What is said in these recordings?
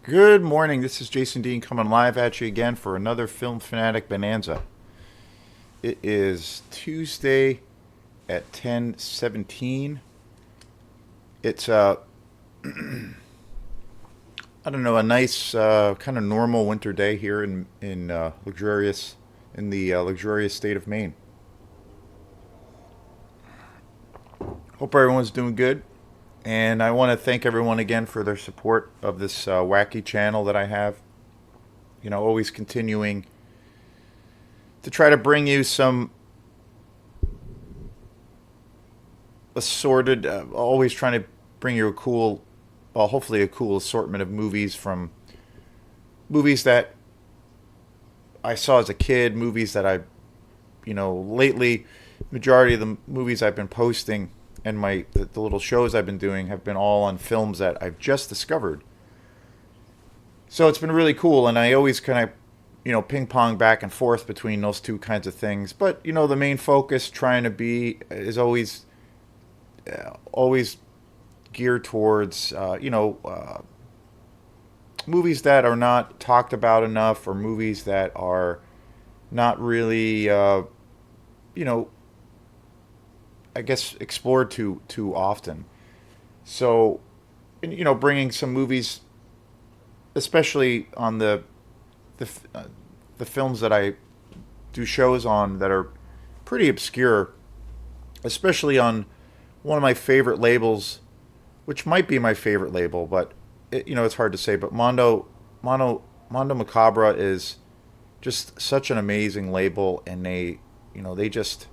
Good morning. This is Jason Dean coming live at you again for another Film Fanatic Bonanza. It is Tuesday at 10:17. It's I don't know, a nice kind of normal winter day here in luxurious in the luxurious state of Maine. Hope everyone's doing good. And I want to thank everyone again for their support of this wacky channel that I have. Always continuing to try to bring you some assorted, always trying to bring you a cool, well, hopefully a cool assortment of movies from movies that I saw as a kid, movies that lately, majority of the movies I've been posting and the little shows I've been doing have been all on films that I've just discovered. So it's been really cool, and I always kind of, ping pong back and forth between those two kinds of things. But the main focus trying to be is always geared towards movies that are not talked about enough, or movies that are not really you know I guess explored too often. So, and, bringing some movies, especially on the the films that I do shows on that are pretty obscure, especially on one of my favorite labels, which might be my favorite label, but it's hard to say. But Mondo Macabra is just such an amazing label, and they just,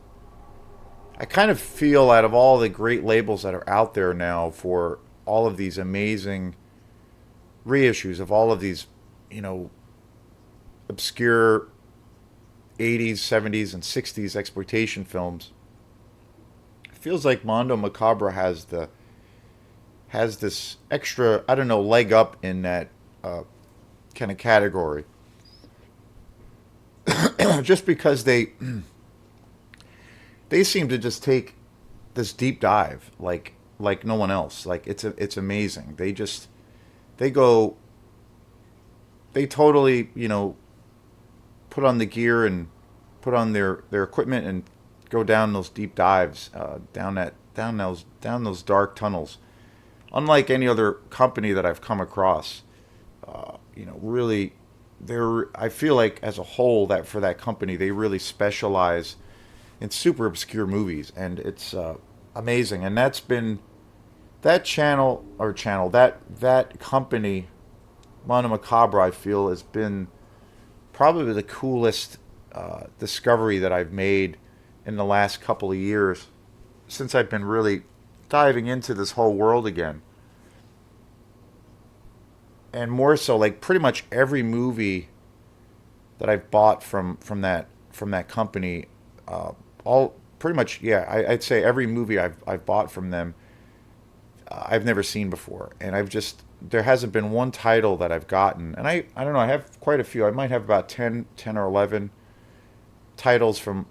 I kind of feel, out of all the great labels that are out there now for all of these amazing reissues of all of these, you know, obscure 80s, 70s, and 60s exploitation films, it feels like Mondo Macabra has this extra, I don't know, leg up in that kind of category, just because they seem to just take this deep dive like no one else. Like it's amazing. They go they totally, put on the gear and put on their equipment and go down those deep dives, down those dark tunnels. Unlike any other company that I've come across, really, I feel like as a whole that for that company they really specialize in super obscure movies, and it's amazing. And that's been that channel that company, Mono Macabre, I feel has been probably the coolest discovery that I've made in the last couple of years, since I've been really diving into this whole world again. And more so, like pretty much every movie that I've bought from that company, all pretty much, yeah, I'd say every movie I've bought from them, I've never seen before, and I've just there hasn't been one title that I've gotten, and I don't know, I have quite a few. I might have about 10 or 11 titles from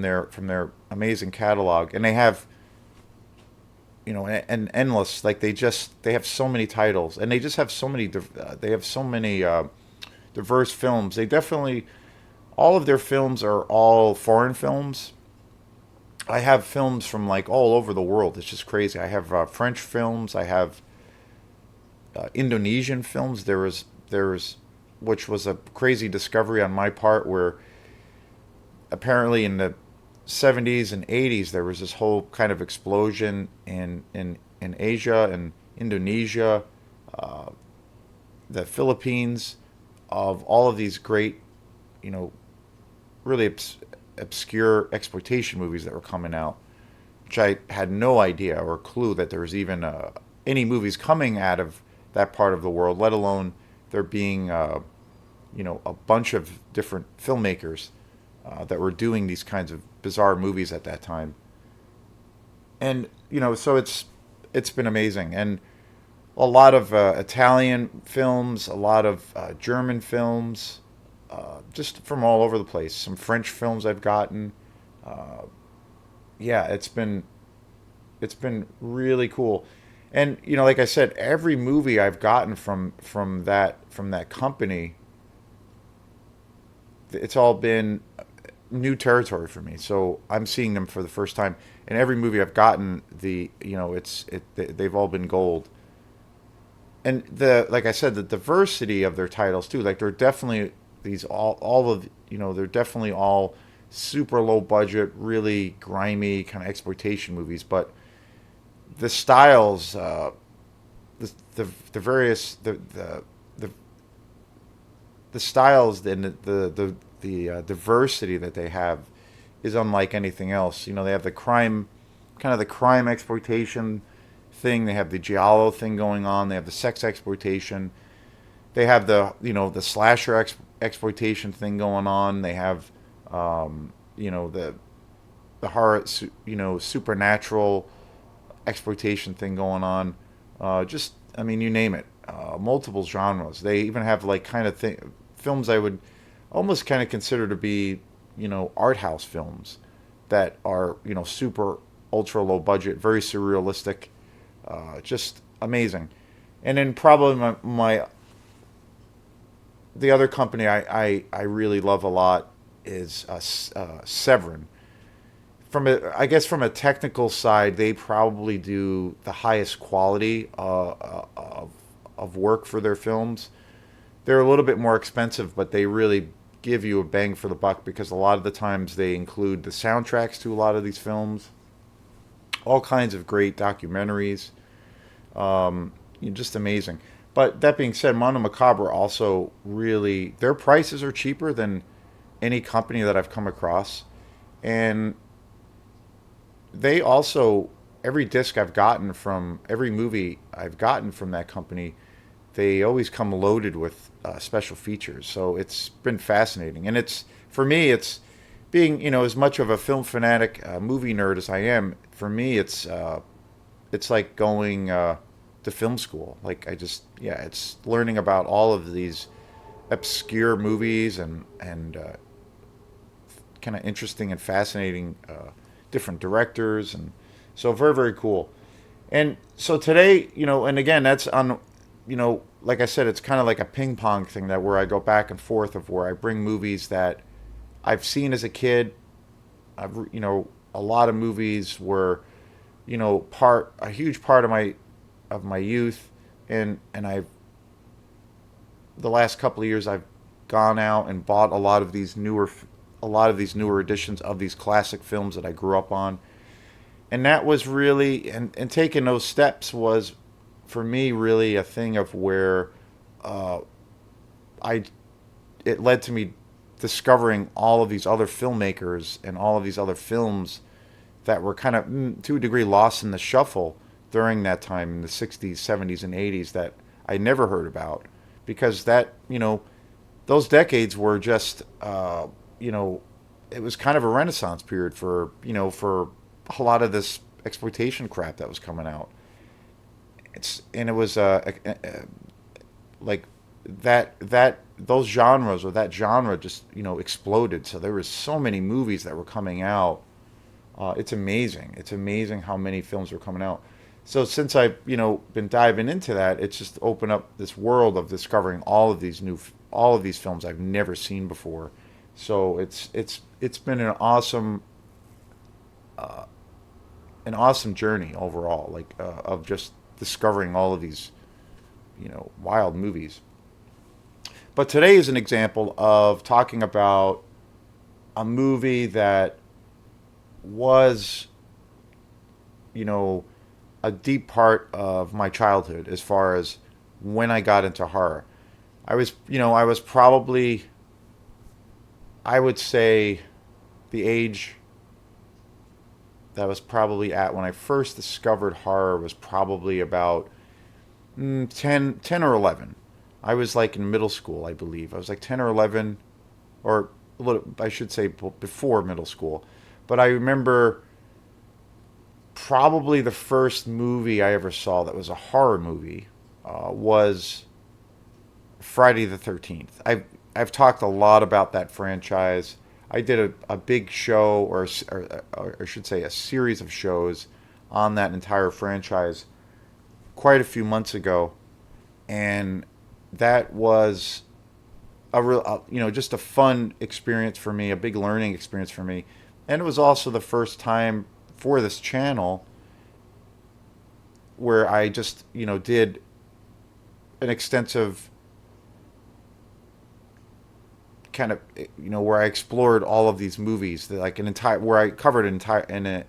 their amazing catalog, and they have, an endless, like they have so many titles, and they just have so many they have so many diverse films. They definitely, all of their films are all foreign films. I have films from like all over the world. It's just crazy. I have French films. I have Indonesian films. There was, which was a crazy discovery on my part, where apparently in the 70s and 80s there was this whole kind of explosion in Asia and Indonesia, uh, the Philippines, of all of these great, you know, really obscure exploitation movies that were coming out, which I had no idea or clue that there was even any movies coming out of that part of the world, let alone there being, a bunch of different filmmakers that were doing these kinds of bizarre movies at that time. And so it's been amazing, and a lot of Italian films, a lot of German films, just from all over the place. Some French films I've gotten. Yeah, it's been really cool. And like I said, every movie I've gotten from that company, it's all been new territory for me. So I'm seeing them for the first time. And every movie I've gotten, they've all been gold. And like I said, the diversity of their titles too. Like they're definitely these all of they're definitely all super low budget, really grimy kind of exploitation movies. But the styles, the various the the styles and the diversity that they have is unlike anything else. They have the crime, kind of the crime exploitation thing. They have the giallo thing going on. They have the sex exploitation. They have the slasher exploitation thing going on. They have the horror supernatural exploitation thing going on. Just I mean, you name it. Multiple genres. They even have like kind of films I would almost kind of consider to be art house films that are super ultra low budget, very surrealistic, just amazing. And then probably my the other company I really love a lot is Severin. I guess from a technical side, they probably do the highest quality of work for their films. They're a little bit more expensive, but they really give you a bang for the buck because a lot of the times they include the soundtracks to a lot of these films, all kinds of great documentaries, just amazing. But that being said, Mono Macabre also really their prices are cheaper than any company that I've come across, and they also every disc I've gotten from every movie I've gotten from that company, they always come loaded with special features. So it's been fascinating, and it's for me, it's being as much of a film fanatic, movie nerd as I am. For me, it's like going to film school. Like yeah, it's learning about all of these obscure movies and kind of interesting and fascinating different directors, and so very very cool. And so today, and again, that's on, like I said, it's kind of like a ping pong thing that where I go back and forth of where I bring movies that I've seen as a kid. A lot of movies were, a huge part of my youth, and I've the last couple of years I've gone out and bought a lot of these newer editions of these classic films that I grew up on. And that was really and taking those steps was for me really a thing of where uh, I it led to me discovering all of these other filmmakers and all of these other films that were kind of to a degree lost in the shuffle during that time in the 60s, 70s, and 80s that I never heard about because those decades were just you know it was kind of a renaissance period for for a lot of this exploitation crap that was coming out. It was like that those genres or that genre just exploded. So there was so many movies that were coming out. It's amazing. It's amazing how many films are coming out. So since I've been diving into that, it's just opened up this world of discovering all of these films I've never seen before. So it's been an awesome journey overall, like of just discovering all of these wild movies. But today is an example of talking about a movie that was, you know, a deep part of my childhood as far as when I got into horror. I was probably, I would say, the age that I was probably at when I first discovered horror was probably about 10 or 11. I was like in middle school, I believe. I was like 10 or 11, or a little, I should say before middle school. But I remember probably the first movie I ever saw that was a horror movie was Friday the 13th. I've talked a lot about that franchise. I did a big show, or I should say a series of shows on that entire franchise quite a few months ago, and that was a real, just a fun experience for me, a big learning experience for me, and it was also the first time for this channel where I just, did an extensive kind of, where I explored all of these movies, like an entire, where I covered an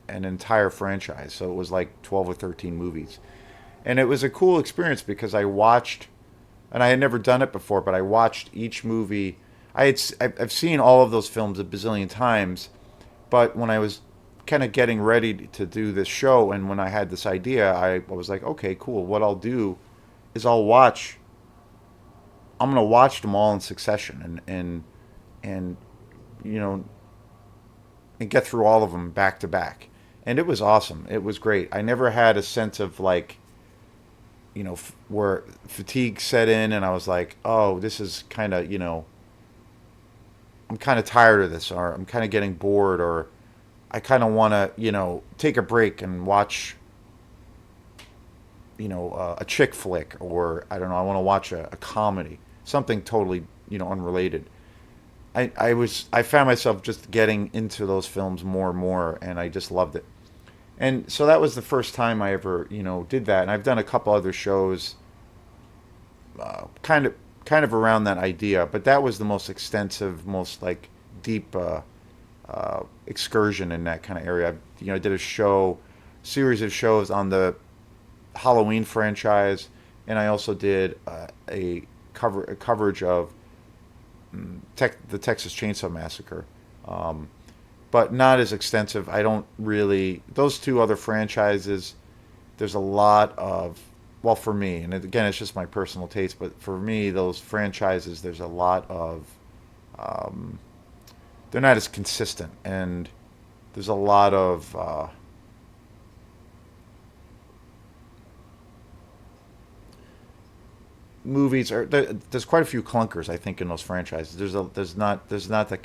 entire franchise. So it was like 12 or 13 movies, and it was a cool experience because I watched, and I had never done it before, but I watched each movie. I've seen all of those films a bazillion times, but when I was kind of getting ready to do this show, and when I had this idea, I was like, okay, cool. What I'll do is I'm gonna watch them all in succession, and you know and get through all of them back to back. And it was awesome. It was great. I never had a sense of like, where fatigue set in, and I was like, oh, this is kind of, I'm kind of tired of this, or I'm kind of getting bored, or I kind of want to, take a break and watch, a chick flick, or I don't know, I want to watch a comedy, something totally, unrelated. I found myself just getting into those films more and more, and I just loved it. And so that was the first time I ever, did that. And I've done a couple other shows, kind of around that idea, but that was the most extensive, most like deep excursion in that kind of area. I did a series of shows on the Halloween franchise, and I also did a coverage of the Texas Chainsaw Massacre, um, but not as extensive. I don't really, those two other franchises. There's a lot of, well, for me, and again, it's just my personal taste, but for me, those franchises, there's a lot of, um, they're not as consistent, and there's a lot of movies are there's quite a few clunkers, I think, in those franchises. There's not the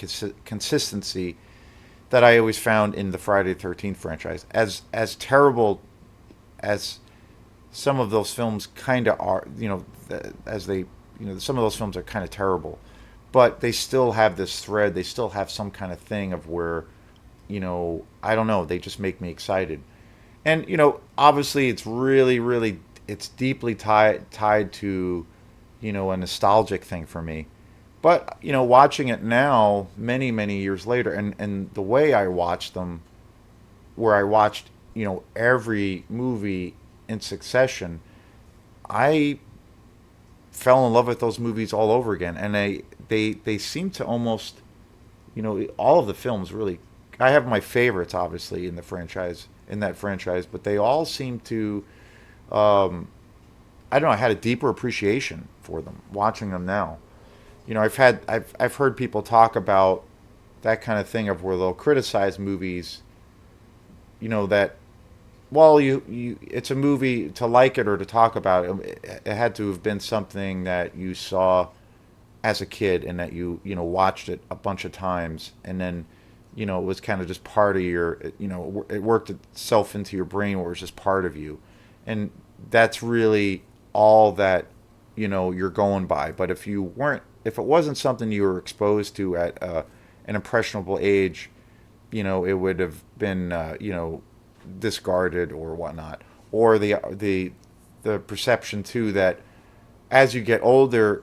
consistency that I always found in the Friday the 13th franchise. As terrible as some of those films kind of are, as they, some of those films are kind of terrible, but they still have this thread. They still have some kind of thing of where, I don't know, they just make me excited. And obviously, it's really, really, it's deeply tied to, a nostalgic thing for me. But watching it now, many many years later, and the way I watched them, where I watched every movie in succession, I fell in love with those movies all over again, and they seem to almost, all of the films really. I have my favorites, obviously, in that franchise, but they all seem to, um, I don't know, I had a deeper appreciation for them watching them now. I've heard people talk about that kind of thing of where they'll criticize movies, that, well, it's a movie to like it or to talk about it. It had to have been something that you saw as a kid, and that watched it a bunch of times, and then it was kind of just part of your, it worked itself into your brain where it was just part of you. And that's really all that you're going by. But if it wasn't something you were exposed to at an impressionable age, it would have been discarded or whatnot. Or the perception too that as you get older,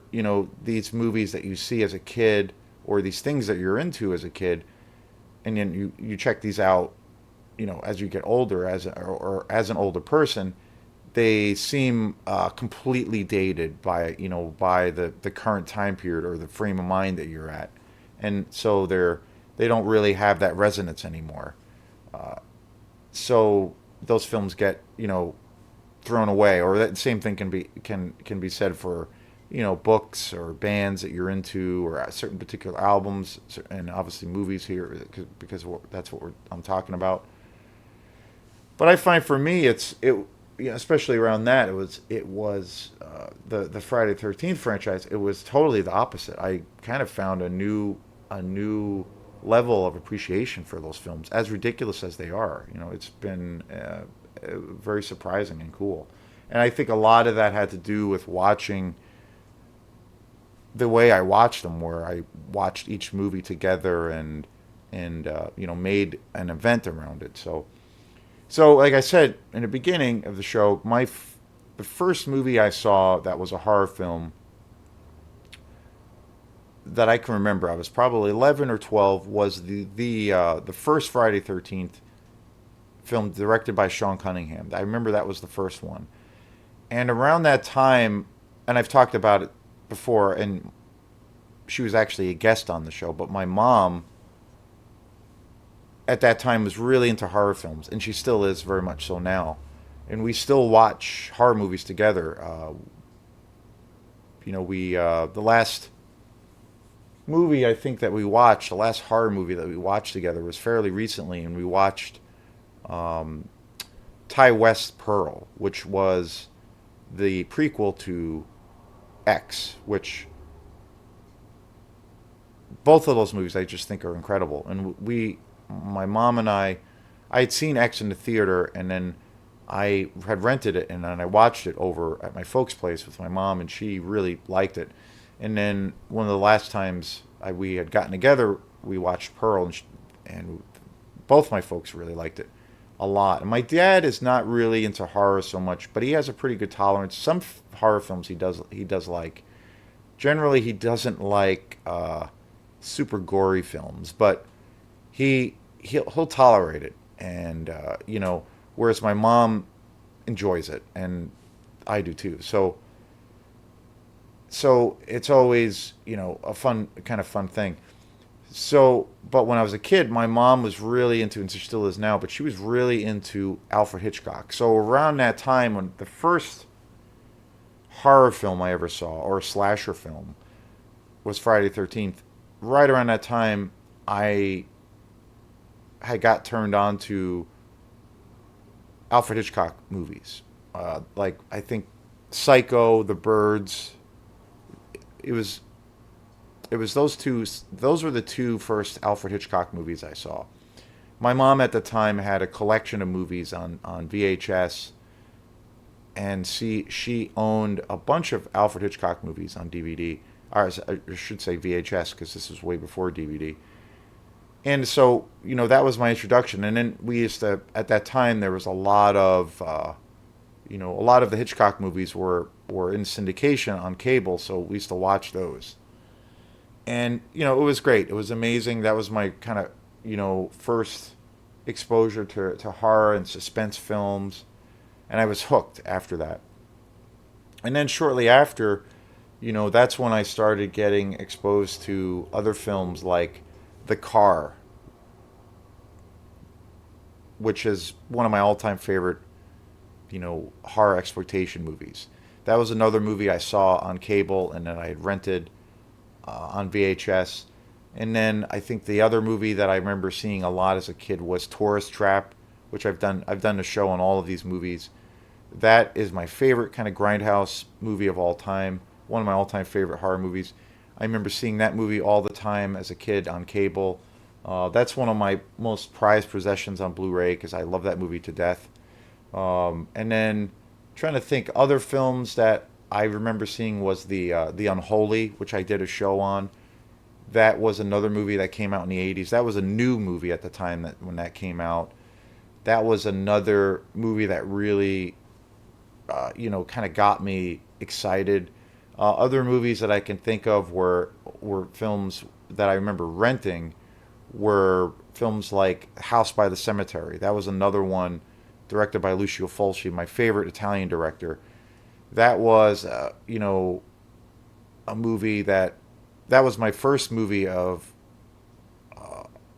these movies that you see as a kid, or these things that you're into as a kid, and then you check these out, as you get older, or as an older person, they seem completely dated by the current time period or the frame of mind that you're at, and so they don't really have that resonance anymore. Uh, so those films get thrown away, or that same thing can be said for books or bands that you're into, or certain particular albums, and obviously movies here, because that's what I'm talking about. But I find for me, especially around that, it was the Friday 13th franchise. It was totally the opposite. I kind of found a new level of appreciation for those films, as ridiculous as they are. It's been very surprising and cool. And I think a lot of that had to do with watching the way I watched them, where I watched each movie together and you know, made an event around it. So like I said in the beginning of the show, the first movie I saw that was a horror film that I can remember, I was probably 11 or 12, was the first Friday 13th film directed by Sean Cunningham. I remember that was the first one. And around that time, and I've talked about it before, and she was actually a guest on the show, but my mom at that time was really into horror films, and she still is very much so now. And we still watch horror movies together. You know, the last movie I think that we watched, the last horror movie that we watched together was fairly recently, and we watched um, Ty West's Pearl, which was the prequel to X, which both of those movies I just think are incredible. And my mom and I had seen X in the theater, and then I had rented it, and then I watched it over at my folks' place with my mom, and she really liked it. And then one of the last times we had gotten together, we watched Pearl, and both my folks really liked it a lot. And my dad is not really into horror so much, but he has a pretty good tolerance. Some horror films he does like. Generally, he doesn't like super gory films, but he'll tolerate it, and you know, whereas my mom enjoys it, and I do too. So it's always, you know, a fun thing. So, but when I was a kid, my mom was really into, and she still is now, but she was really into Alfred Hitchcock. So around that time, when the first horror film I ever saw, or slasher film, was Friday the 13th, right around that time, I had got turned on to Alfred Hitchcock movies. Like, I think Psycho, The Birds. It was it was those two. Those were the two first Alfred Hitchcock movies I saw. My mom at the time had a collection of movies on VHS, and she owned a bunch of Alfred Hitchcock movies on DVD. Or I should say VHS, because this was way before DVD. And so, you know, that was my introduction. And then we used to, at that time, there was a lot of, a lot of the Hitchcock movies were in syndication on cable, so we used to watch those. And, you know, it was great. It was amazing. That was my kind of, first exposure to horror and suspense films. And I was hooked after that. And then shortly after, that's when I started getting exposed to other films like The Car, which is one of my all-time favorite, horror exploitation movies. That was another movie I saw on cable, and then I had rented on VHS. And then I think the other movie that I remember seeing a lot as a kid was Tourist Trap, which I've done a show on all of these movies. That is my favorite kind of grindhouse movie of all time. One of my all-time favorite horror movies. I remember seeing that movie all the time as a kid on cable. That's one of my most prized possessions on Blu-ray because I love that movie to death. And then trying to think other films that I remember seeing was the Unholy, which I did a show on. That was another movie that came out in the 80s. That was a new movie at the time when that came out. That was another movie that really, kind of got me excited. Other movies that I can think of were films that I remember renting were films like House by the Cemetery. That was another one directed by Lucio Fulci, my favorite Italian director. That was, a movie that was my first movie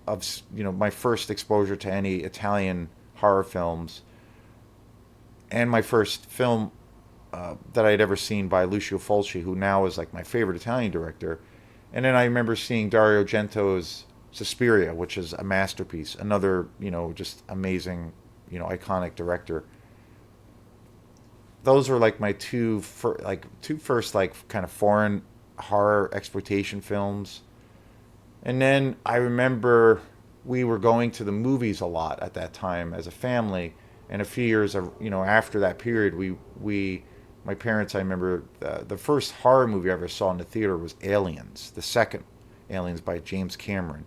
my first exposure to any Italian horror films, and my first film that I'd ever seen by Lucio Fulci, who now is like my favorite Italian director. And then I remember seeing Dario Argento's Suspiria, which is a masterpiece. Another, just amazing, iconic director. Those were like my two first like kind of foreign horror exploitation films. And then I remember we were going to the movies a lot at that time as a family, And a few years, after that period, my parents, I remember the first horror movie I ever saw in the theater was Aliens, the second Aliens by James Cameron.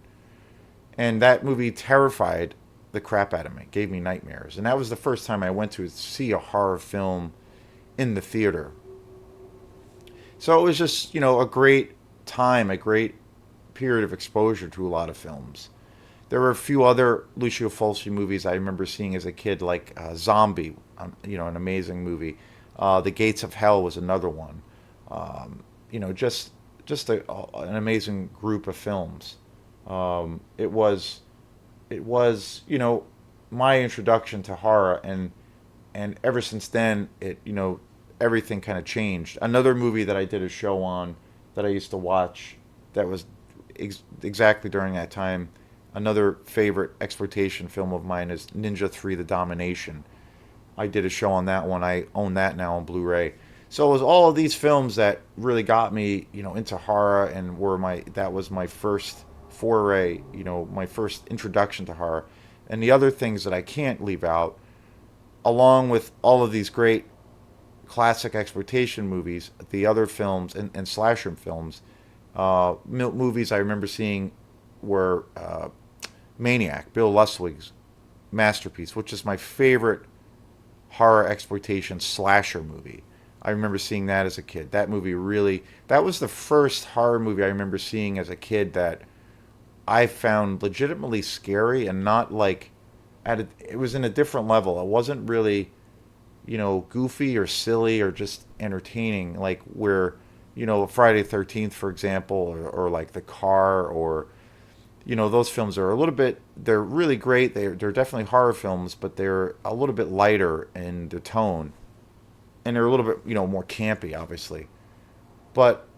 And that movie terrified the crap out of me, gave me nightmares. And that was the first time I went to see a horror film in the theater. So it was just, a great time, a great period of exposure to a lot of films. There were a few other Lucio Fulci movies I remember seeing as a kid, like Zombie, an amazing movie. The Gates of Hell was another one. Just an amazing group of films. It was my introduction to horror, and ever since then, everything kind of changed. Another movie that I did a show on that I used to watch that was exactly during that time. Another favorite exploitation film of mine is Ninja 3: The Domination. I did a show on that one. I own that now on Blu-ray. So it was all of these films that really got me, into horror, and that was my first foray, my first introduction to horror. And the other things that I can't leave out, along with all of these great classic exploitation movies, the other films and slasher films, movies I remember seeing were Maniac, Bill Luswig's masterpiece, which is my favorite horror exploitation slasher movie. I remember seeing that as a kid. That was the first horror movie I remember seeing as a kid that I found legitimately scary, and not like it was in a different level. It wasn't really, goofy or silly or just entertaining, like where, Friday the 13th, for example, or like The Car, or, those films are a little bit, they're really great. They're definitely horror films, but they're a little bit lighter in the tone. And they're a little bit, more campy, obviously. But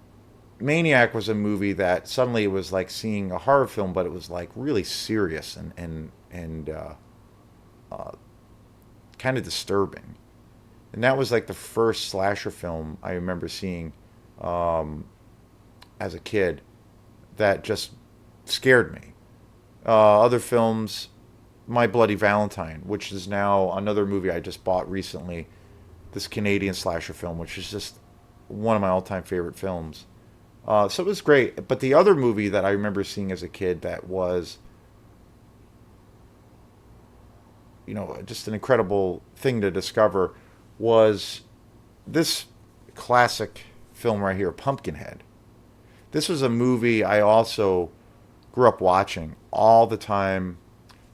Maniac was a movie that suddenly it was like seeing a horror film, but it was like really serious and kind of disturbing. And that was like the first slasher film I remember seeing um, as a kid that just scared me. Other films, My Bloody Valentine, which is now another movie I just bought recently, this Canadian slasher film, which is just one of my all-time favorite films. So it was great. But the other movie that I remember seeing as a kid that was, just an incredible thing to discover was this classic film right here, Pumpkinhead. This was a movie I also grew up watching all the time.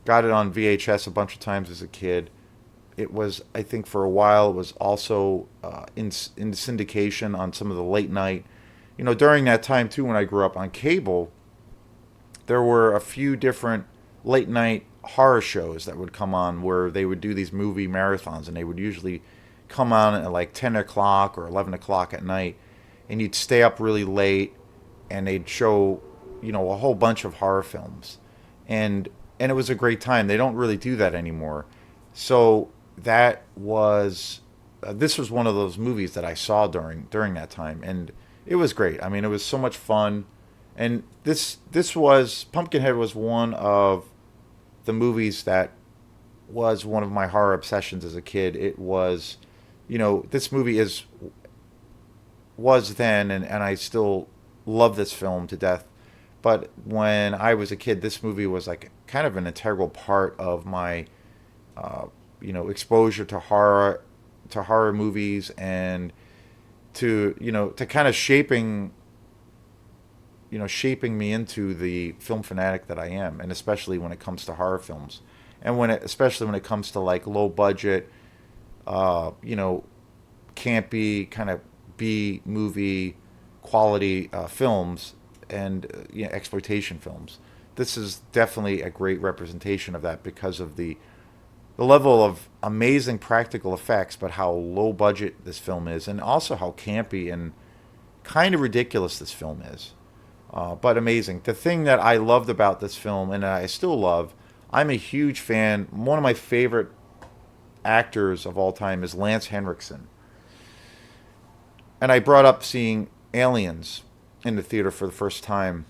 Got it on VHS a bunch of times as a kid. It was, I think, for a while, it was also in syndication on some of the late night. During that time too, when I grew up on cable, there were a few different late night horror shows that would come on where they would do these movie marathons, and they would usually come on at like 10 o'clock or 11 o'clock at night, and you'd stay up really late, and they'd show, a whole bunch of horror films. And it was a great time. They don't really do that anymore. So that was this was one of those movies that I saw during that time, and it was great. I mean, it was so much fun. And this was Pumpkinhead was one of the movies that was one of my horror obsessions as a kid. It was, this movie was then, and I still love this film to death. But when I was a kid, this movie was like kind of an integral part of my, exposure to horror movies, and to kind of shaping me into the film fanatic that I am, and especially when it comes to horror films, and especially when it comes to like low budget, you know, campy kind of B movie quality films, and exploitation films. This is definitely a great representation of that because of the level of amazing practical effects, but how low budget this film is, and also how campy and kind of ridiculous this film is. But amazing. The thing that I loved about this film, and I still love, I'm a huge fan. One of my favorite actors of all time is Lance Henriksen. And I brought up seeing Aliens in the theater for the first time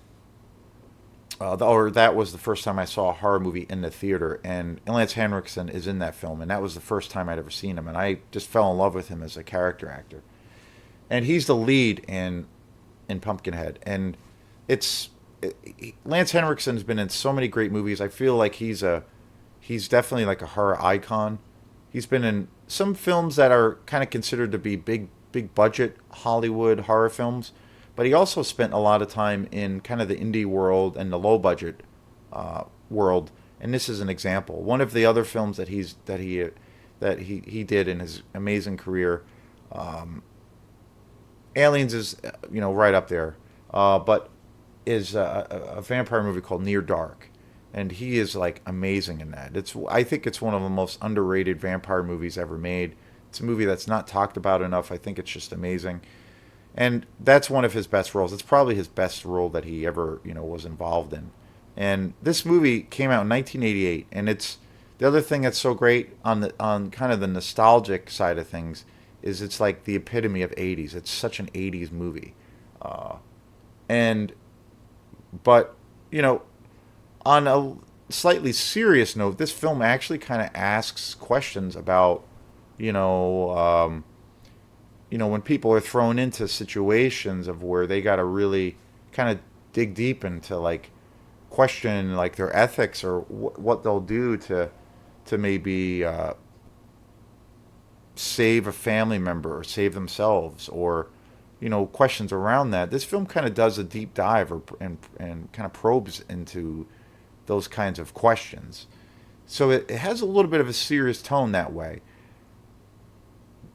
or that was the first time I saw a horror movie in the theater, and Lance Henriksen is in that film, and that was the first time I'd ever seen him, and I just fell in love with him as a character actor. And he's the lead in Pumpkinhead, and it's Lance Henriksen's been in so many great movies. I feel like he's definitely like a horror icon. He's been in some films that are kind of considered to be big budget Hollywood horror films, but he also spent a lot of time in kind of the indie world and the low budget world. And this is an example. One of the other films that he did in his amazing career, Aliens is right up there, but is a vampire movie called Near Dark, and he is like amazing in that. I think it's one of the most underrated vampire movies ever made. It's a movie that's not talked about enough. I think it's just amazing, and that's one of his best roles. It's probably his best role that he ever was involved in. And this movie came out in 1988, and it's the other thing that's so great on kind of the nostalgic side of things is it's like the epitome of 80s. It's such an 80s movie. And but you know, on a slightly serious note, this film actually kind of asks questions about you know when people are thrown into situations of where they got to really kind of dig deep into like question like their ethics or what they'll do to maybe save a family member or save themselves or questions around that. This film kind of does a deep dive and kind of probes into those kinds of questions. So it has a little bit of a serious tone that way,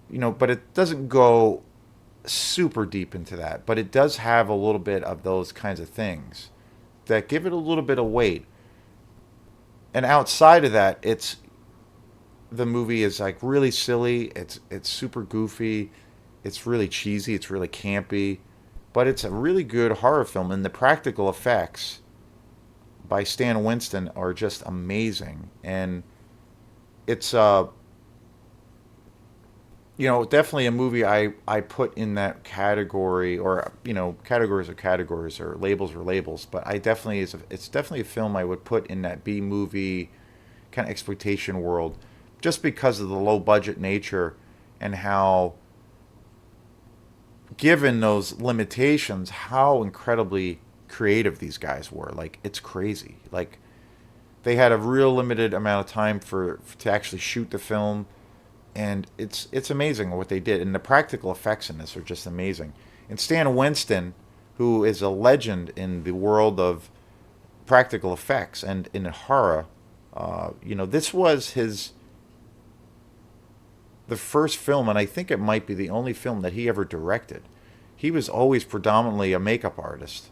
but it doesn't go super deep into that. But it does have a little bit of those kinds of things that give it a little bit of weight. And outside of that, the movie is like really silly. It's super goofy. It's really cheesy. It's really campy, but it's a really good horror film. And the practical effects by Stan Winston are just amazing. And it's definitely a movie I put in that category, or categories are categories, or labels are labels. But it's definitely a film I would put in that B movie kind of exploitation world, just because of the low budget nature and how, given those limitations, how incredibly creative these guys were. Like it's crazy. Like they had a real limited amount of time to actually shoot the film, and it's amazing what they did. And the practical effects in this are just amazing. And Stan Winston, who is a legend in the world of practical effects and in horror, this was the first film, and I think it might be the only film that he ever directed. He was always predominantly a makeup artist.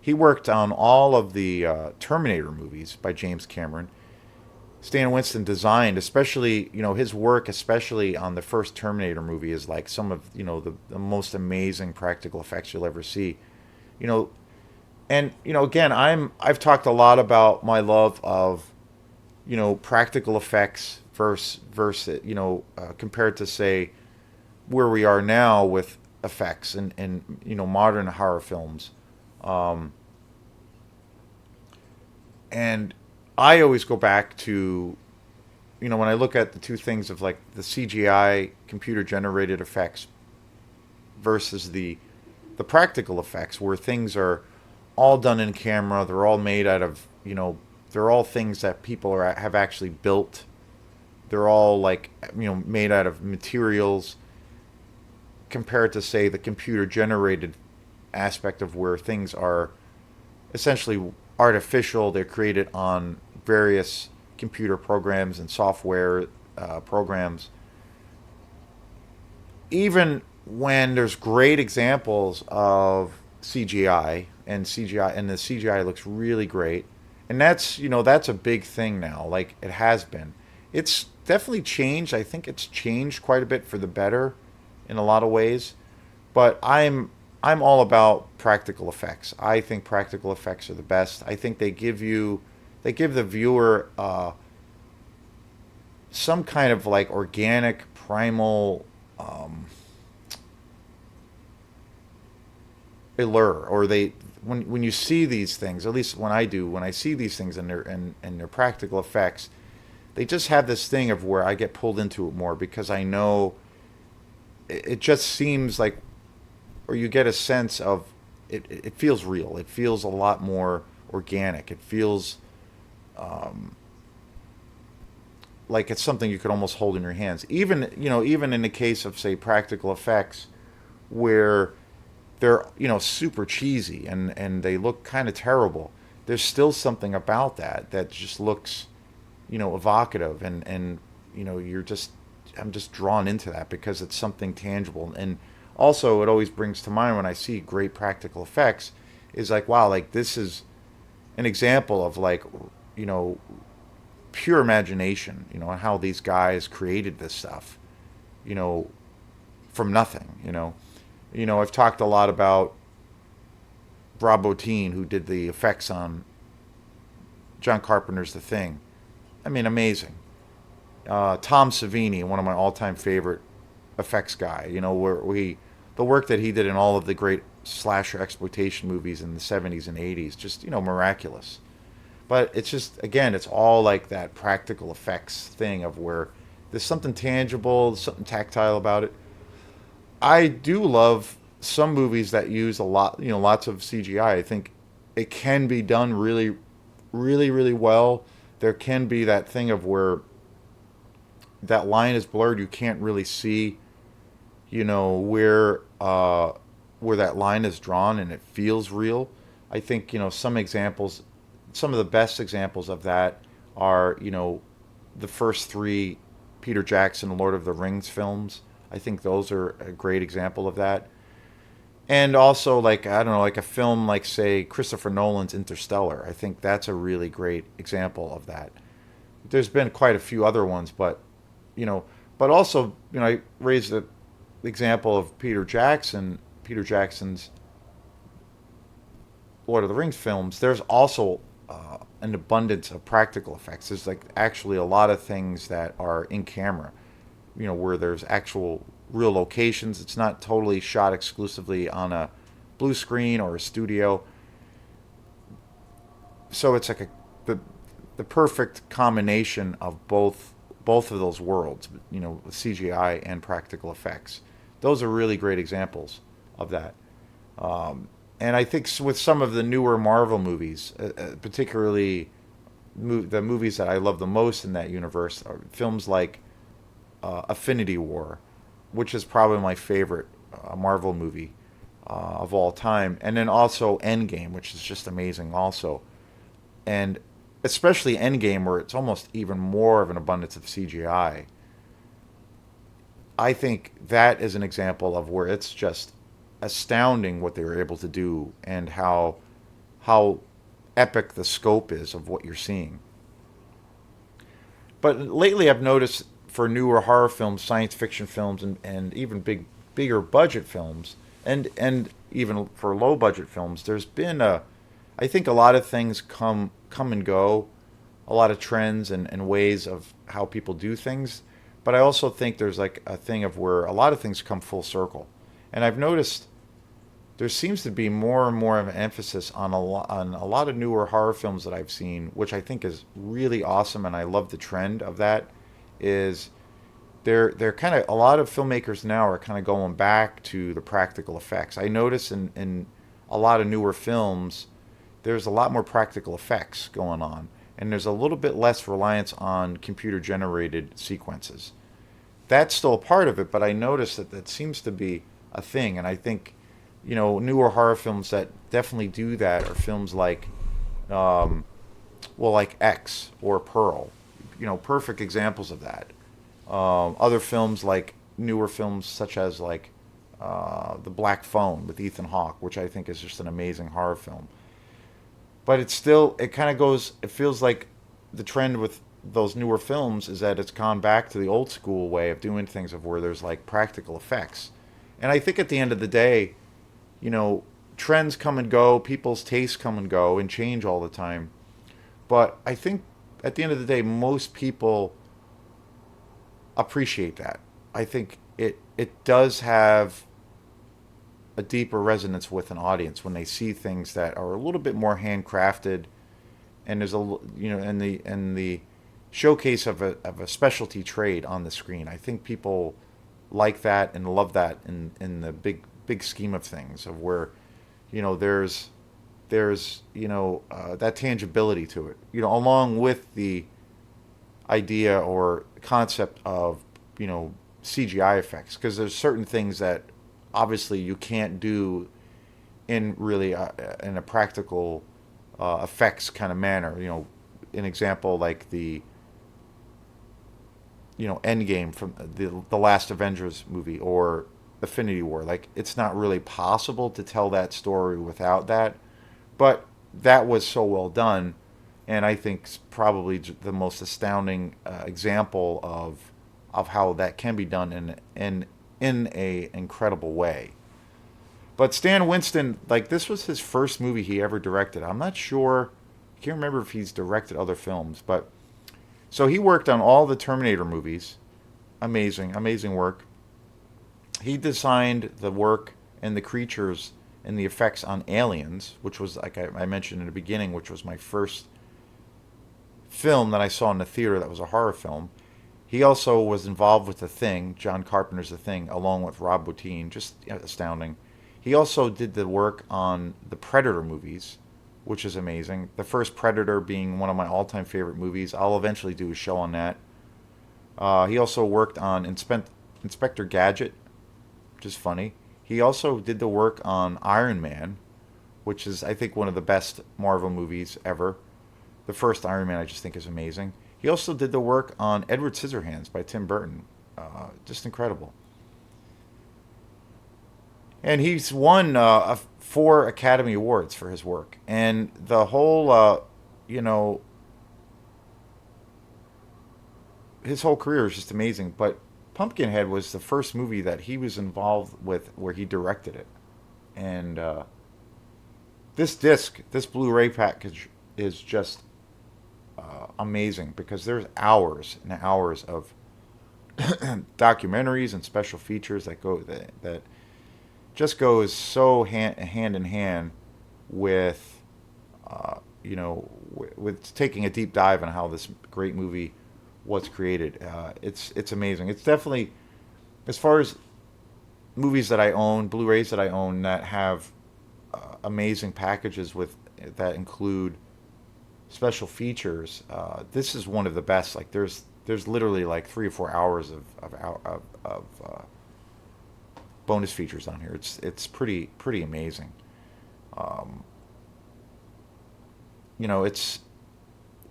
He worked on all of the Terminator movies by James Cameron. Stan Winston designed, especially, his work, especially on the first Terminator movie, is like some of, the most amazing practical effects you'll ever see. You know, and again, I've talked a lot about my love of, practical effects versus compared to, say, where we are now with effects and modern horror films. Um, and I always go back to, when I look at the two things of like the CGI computer generated effects versus the practical effects, where things are all done in camera. They're all made out of, they're all things that people have actually built. They're all like, made out of materials, compared to, say, the computer generated aspect of where things are essentially artificial. They're created on various computer programs and software programs. Even when there's great examples of CGI and the CGI looks really great, and that's a big thing now. Like it has been. It's definitely changed. I think it's changed quite a bit for the better in a lot of ways. But I'm all about practical effects. I think practical effects are the best. I think they give the viewer some kind of like organic primal allure, or they when you see these things, at least when I do, when I see these things and their practical effects, they just have this thing of where I get pulled into it more because I know it just seems like, or you get a sense of it feels real. It feels a lot more organic. It feels like it's something you could almost hold in your hands. Even even in the case of say practical effects, where they're super cheesy and they look kind of terrible. There's still something about that just looks evocative and you're just I'm just drawn into that because it's something tangible. And also it always brings to mind when I see great practical effects is like, wow, like this is an example of like you know pure imagination, and how these guys created this stuff, you know, from nothing. I've talked a lot about Rob Bottin, who did the effects on John Carpenter's The Thing. I mean, amazing. Tom Savini, one of my all-time favorite effects guy. The work that he did in all of the great slasher exploitation movies in the '70s and '80s, just miraculous. But it's just again, it's all like that practical effects thing of where there's something tangible, something tactile about it. I do love some movies that use a lot, lots of CGI. I think it can be done really, really, really well. There can be that thing of where that line is blurred. You can't really see, where that line is drawn, and it feels real. I think some examples, some of the best examples of that are the first three Peter Jackson Lord of the Rings films. I think those are a great example of that. And also, like, I don't know, like a film like, say, Christopher Nolan's Interstellar. I think that's a really great example of that. There's been quite a few other ones, you know, but also, I raised the example of Peter Jackson's Lord of the Rings films. There's also an abundance of practical effects. There's like actually a lot of things that are in camera, where there's actual real locations. It's not totally shot exclusively on a blue screen or a studio. So it's like the perfect combination of both of those worlds, CGI and practical effects. Those are really great examples of that. And I think with some of the newer Marvel movies, particularly the movies that I love the most in that universe, are films like Affinity War, which is probably my favorite Marvel movie of all time, and then also Endgame, which is just amazing also, and especially Endgame, where it's almost even more of an abundance of CGI. I think that is an example of where it's just astounding what they were able to do and how epic the scope is of what you're seeing. But lately, I've noticed for newer horror films, science fiction films, and even bigger budget films, and even for low budget films, there's been I think a lot of things come and go, a lot of trends and ways of how people do things. But I also think there's like a thing of where a lot of things come full circle, and I've noticed there seems to be more and more of an emphasis on a lot of newer horror films that I've seen, which I think is really awesome, and I love the trend of that. Is they're kind of a lot of filmmakers now are kind of going back to the practical effects. I notice in a lot of newer films, there's a lot more practical effects going on, and there's a little bit less reliance on computer generated sequences. That's still a part of it, but I notice that that seems to be a thing, and I think newer horror films that definitely do that are films like, like X or Pearl, perfect examples of that. Other films like newer films such as like The Black Phone with Ethan Hawke, which I think is just an amazing horror film. But it kind of goes, it feels like the trend with those newer films is that it's gone back to the old school way of doing things of where there's like practical effects. And I think at the end of the day, trends come and go, people's tastes come and go and change all the time. But I think at the end of the day, most people appreciate that. I think it does have a deeper resonance with an audience when they see things that are a little bit more handcrafted, and there's and the showcase of a specialty trade on the screen. I think people like that and love that in the big scheme of things, of where there's that tangibility to it, along with the idea or concept of CGI effects, because there's certain things that obviously you can't do in really in a practical effects kind of manner. An example like the Endgame from the last Avengers movie, or Infinity War. Like, it's not really possible to tell that story without that, but that was so well done, and I think probably the most astounding example of how that can be done in a incredible way. But Stan Winston, like, this was his first movie he ever directed. I'm not sure, I can't remember if he's directed other films, but so he worked on all the Terminator movies. Amazing, amazing work. He designed the work and the creatures and the effects on Aliens, which was, like I mentioned in the beginning, which was my first film that I saw in the theater that was a horror film. He also was involved with The Thing, John Carpenter's The Thing, along with Rob Bottin. Just astounding. He also did the work on the Predator movies, which is amazing. The first Predator being one of my all-time favorite movies. I'll eventually do a show on that. He also worked on Inspector Gadget, which is funny. He also did the work on Iron Man, which is, I think, one of the best Marvel movies ever. The first Iron Man, I just think, is amazing. He also did the work on Edward Scissorhands by Tim Burton. Just incredible. And he's won 4 Academy Awards for his work. And the whole, you know, his whole career is just amazing. But Pumpkinhead was the first movie that he was involved with where he directed it. And this disc, this Blu-ray package, is just amazing, because there's hours and hours of documentaries and special features that just goes so hand in hand with with taking a deep dive on how this great movie was created. It's amazing. It's definitely, as far as movies that I own, Blu-rays that I own that have amazing packages with that include special features. This is one of the best. Like, there's literally like 3 or 4 hours of bonus features on here. It's pretty amazing. Um, it's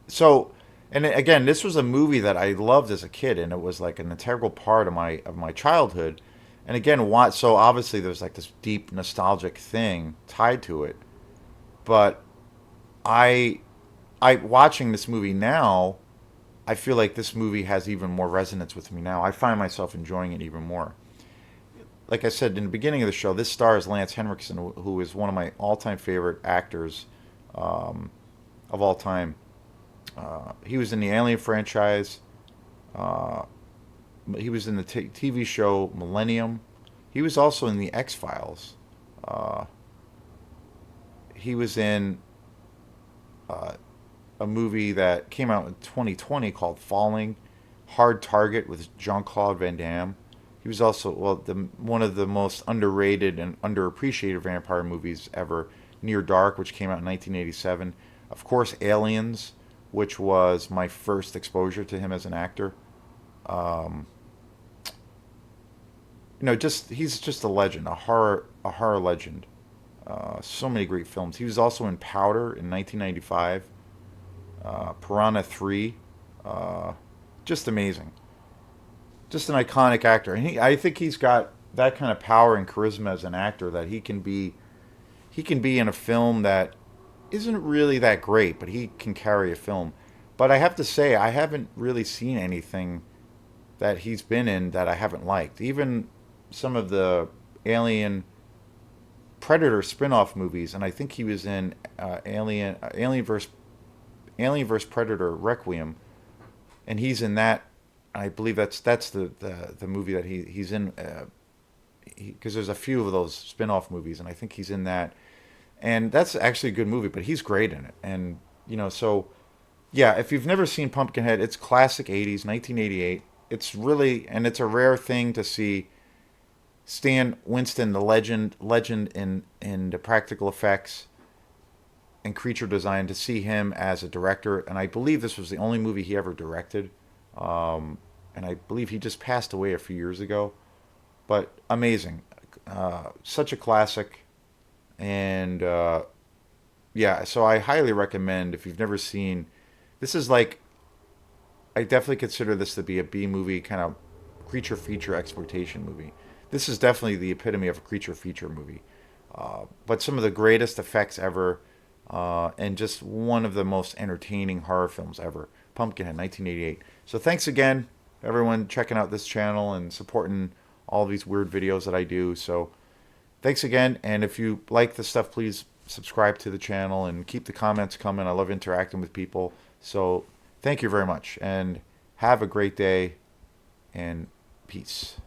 so. And again, this was a movie that I loved as a kid, and it was like an integral part of my childhood. And again, so obviously there's like this deep nostalgic thing tied to it. But I watching this movie now, I feel like this movie has even more resonance with me now. I find myself enjoying it even more. Like I said in the beginning of the show, this stars Lance Henriksen, who is one of my all-time favorite actors um, of all time. He was in the Alien franchise. Uh, he was in the TV show Millennium. He was also in the X Files. Uh, he was in uh, a movie that came out in 2020 called Falling, Hard Target with Jean Claude Van Damme. He was also, well, one of the most underrated and underappreciated vampire movies ever, Near Dark, which came out in 1987. Of course, Aliens, which was my first exposure to him as an actor. Um, just he's just a legend, a horror legend. So many great films. He was also in Powder in 1995, Piranha 3. Uh, just amazing. Just an iconic actor. And I think he's got that kind of power and charisma as an actor, that he can be in a film that isn't really that great, but he can carry a film. But I have to say, I haven't really seen anything that he's been in that I haven't liked. Even some of the Alien Predator spin-off movies, and I think he was in Alien vs Predator Requiem, and he's in that. I believe that's the movie that he's in. because there's a few of those spin-off movies, and I think he's in that. And that's actually a good movie, but he's great in it. And so yeah, if you've never seen Pumpkinhead, it's classic 80s, 1988. It's really, and it's a rare thing to see Stan Winston, the legend in the practical effects and creature design, to see him as a director. And I believe this was the only movie he ever directed. And I believe he just passed away a few years ago. But amazing, such a classic, and yeah. So I highly recommend, if you've never seen. This is like, I definitely consider this to be a B movie, kind of creature feature exploitation movie. This is definitely the epitome of a creature feature movie. But some of the greatest effects ever, and just one of the most entertaining horror films ever. Pumpkinhead, 1988. So thanks again, everyone, checking out this channel and supporting all these weird videos that I do. So thanks again, and if you like this stuff, please subscribe to the channel and keep the comments coming. I love interacting with people. So thank you very much, and have a great day, and peace.